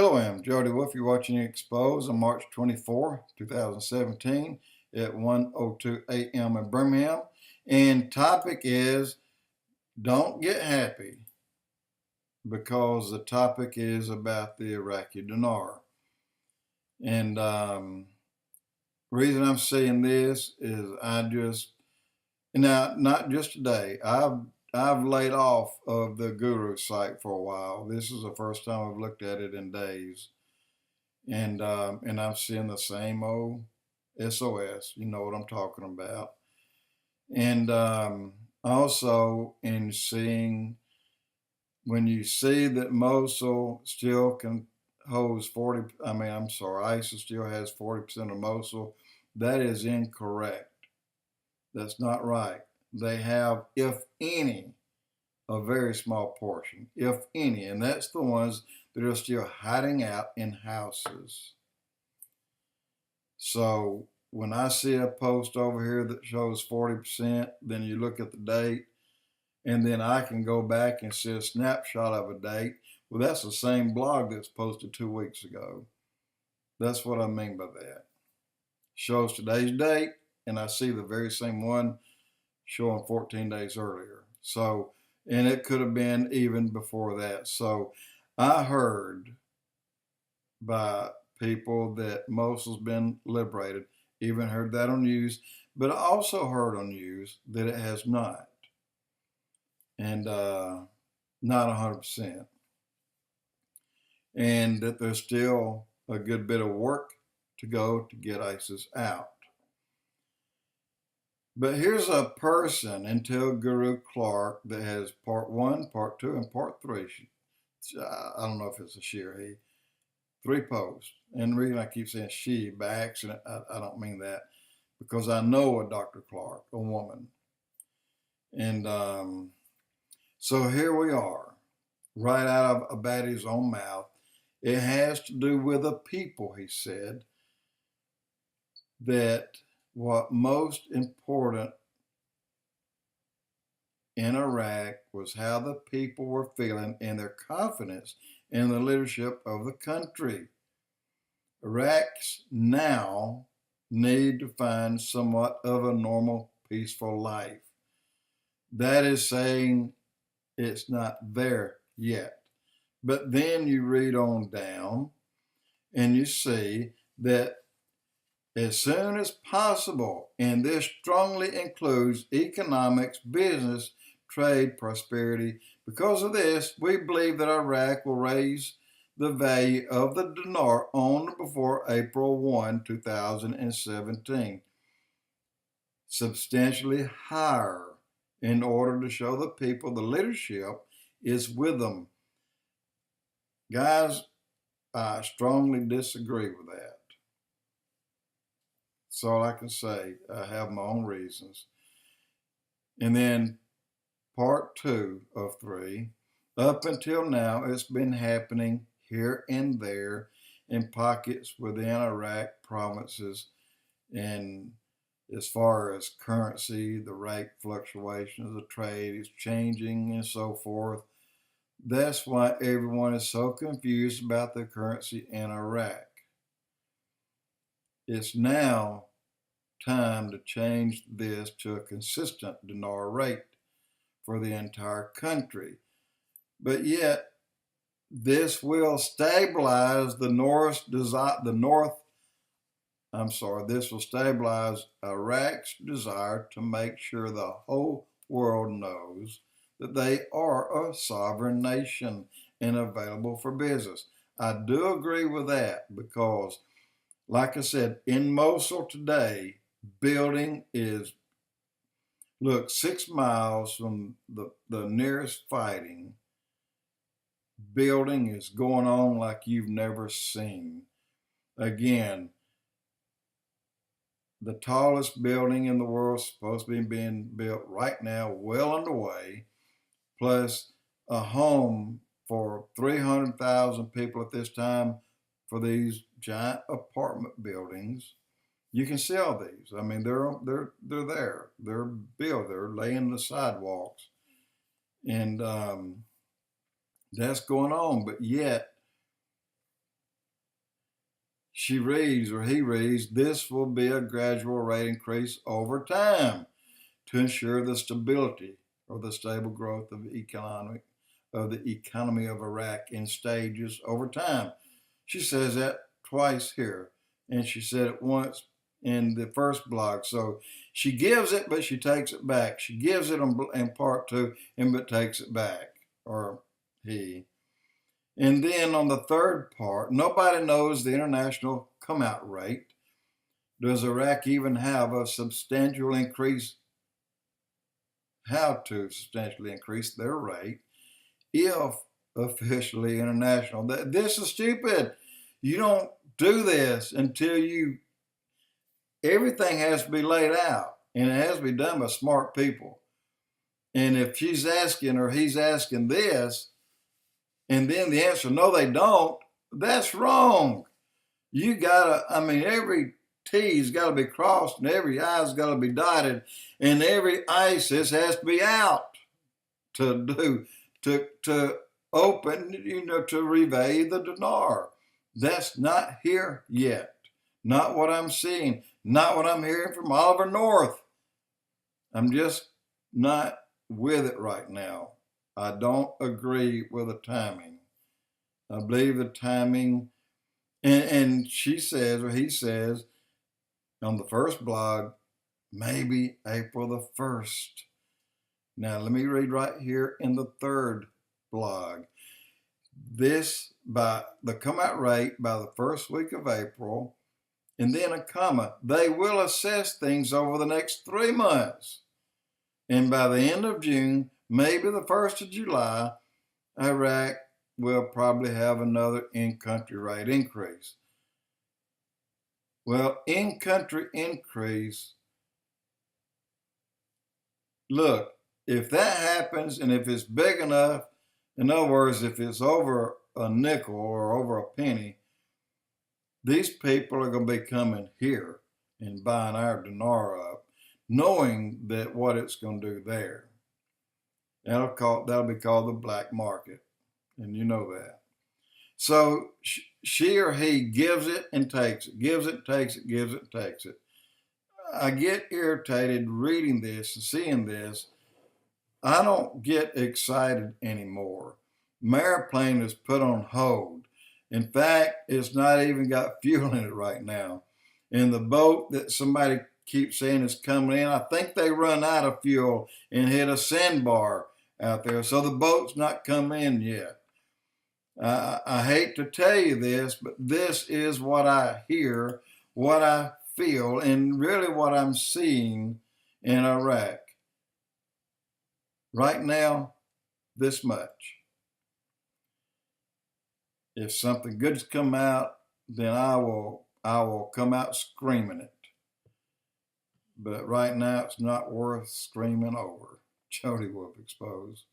Hello, I'm Jody Wolf. You're watching Expoz on March 24, 2017 at 1:02 a.m. in Birmingham. And topic is don't get happy because the topic is about the Iraqi dinar. And reason I'm saying this is now not just today. I've laid off of the Guru site for a while. This is the first time I've looked at it in days. And I'm seeing the same old SOS. You know what I'm talking about. And also in seeing when you see that Mosul still can holds 40. I'm sorry, ISIS still has 40% of Mosul. That is incorrect. That's not right. They have, if any, a very small portion, if any, and that's the ones that are still hiding out in houses. So when I see a post over here that shows 40%, then you look at the date, and then I can go back and see a snapshot of a date. Well, that's the same blog that's posted 2 weeks ago. That's what I mean by that. Shows today's date, and I see the very same one showing 14 days earlier. So, and it could have been even before that. So I heard by people that Mosul's been liberated, even heard that on news, but I also heard on news that it has not. And not 100%. And that there's still a good bit of work to go to get ISIS out. But here's a person, Intel Guru Clark, that has part 1, part 2, and part 3. I don't know if it's a she or he. 3 posts. And the reason I keep saying she by accident, I don't mean that, because I know a Dr. Clark, a woman. And so here we are, right out of Abadi's own mouth. It has to do with the people, he said, that what most important in Iraq was how the people were feeling and their confidence in the leadership of the country. Iraqis now need to find somewhat of a normal, peaceful life. That is saying it's not there yet. But then you read on down and you see that as soon as possible, and this strongly includes economics, business, trade, prosperity. Because of this, we believe that Iraq will raise the value of the dinar on or before April 1, 2017, substantially higher, in order to show the people the leadership is with them. Guys, I strongly disagree with that. That's all I can say. I have my own reasons. And then part 2 of 3, up until now, it's been happening here and there in pockets within Iraq provinces. And as far as currency, the rate fluctuations, the trade is changing and so forth. That's why everyone is so confused about the currency in Iraq. It's now time to change this to a consistent dinar rate for the entire country. But yet, this will stabilize this will stabilize Iraq's desire to make sure the whole world knows that they are a sovereign nation and available for business. I do agree with that because, like I said, in Mosul today, building is, 6 miles from the nearest fighting, building is going on like you've never seen. Again, the tallest building in the world is supposed to be being built right now, well underway, plus a home for 300,000 people at this time for these giant apartment buildings. You can see all these. I mean, they're there. They're built. They're laying the sidewalks, and that's going on. But yet, she reads, or he reads, this will be a gradual rate increase over time to ensure the stability or the stable growth of the economy of Iraq in stages over time. She says that twice here, and she said it once in the first blog. So she gives it, but she takes it back. She gives it in part two, and but takes it back, or he. And then on the third part, nobody knows the international come out rate. Does Iraq even have a substantial increase? How to substantially increase their rate if officially international? This is stupid. You don't do this until everything has to be laid out, and it has to be done by smart people. And if she's asking or he's asking this, and then the answer, no, they don't, that's wrong. You gotta, every T's got to be crossed and every I's got to be dotted and every ISIS has to be out to open, to reveille the dinar. That's not here yet. Not what I'm seeing. Not what I'm hearing from Oliver North. I'm just not with it right now. I don't agree with the timing. I believe the timing, and she says, or he says, on the first blog, maybe April the 1st. Now, let me read right here in the third blog. This, by the come out rate by the first week of April, and then a comma. They will assess things over the next 3 months. And by the end of June, maybe the 1st of July, Iraq will probably have another in-country rate increase. Well, in-country increase, look, if that happens and if it's big enough, in other words, if it's over a nickel or over a penny, these people are going to be coming here and buying our dinar up, knowing that what it's going to do there. That'll be called the black market, and you know that. So she or he gives it and takes it, gives it, takes it, gives it, takes it. I get irritated reading this and seeing this. I don't get excited anymore. My airplane is put on hold. In fact, it's not even got fuel in it right now. And the boat that somebody keeps saying is coming in, I think they run out of fuel and hit a sandbar out there. So the boat's not come in yet. I hate to tell you this, but this is what I hear, what I feel, and really what I'm seeing in Iraq. Right now, this much. If something good's come out, then I will come out screaming it. But right now, it's not worth screaming over. Jody Wolf Expoz.